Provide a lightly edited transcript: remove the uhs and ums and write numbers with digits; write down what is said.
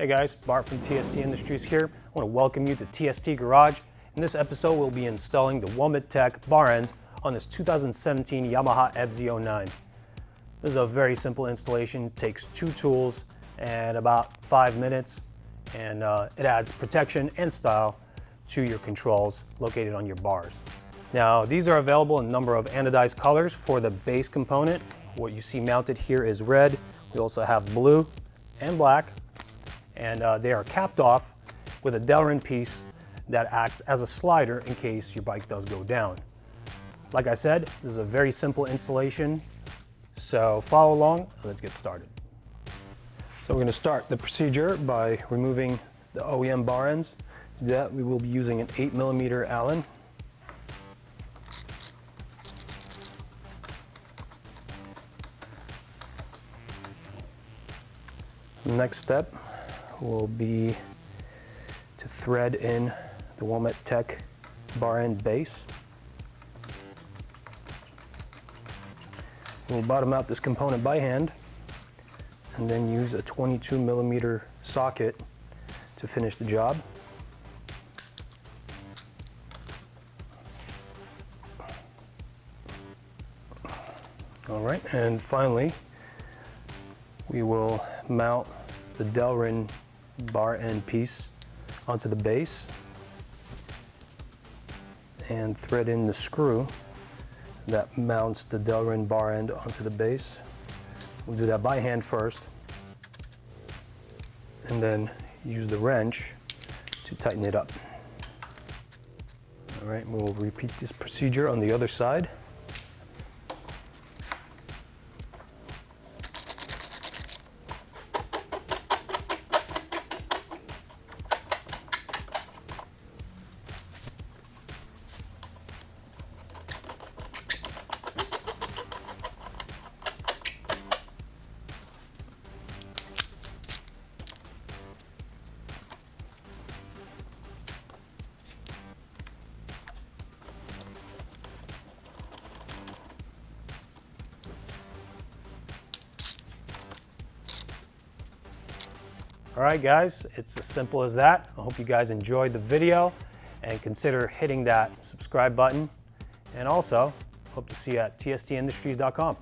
Hey guys, Bart from TST Industries here. I want to welcome you to TST Garage. In this episode, we'll be installing the Womet-Tech bar ends on this 2017 Yamaha FZ-09. This is a very simple installation. It takes 2 tools and about 5 minutes, and it adds protection and style to your controls located on your bars. Now, these are available in a number of anodized colors for the base component. What you see mounted here is red. We also have blue and black, and they are capped off with a delrin piece that acts as a slider in case your bike does go down. Like I said, this is a very simple installation, so follow along and let's get started. So we're going to start the procedure by removing the OEM bar ends. To do that, we will be using an 8mm Allen. The next step will be to thread in the Womet-Tech bar end base. We'll bottom out this component by hand and then use a 22mm socket to finish the job. All right, and finally, we will mount the delrin bar end piece onto the base and thread in the screw that mounts the delrin bar end onto the base. We'll do that by hand first and then use the wrench to tighten it up. All right, we'll repeat this procedure on the other side. All right guys, it's as simple as that. I hope you guys enjoyed the video and consider hitting that subscribe button. And also, hope to see you at tstindustries.com.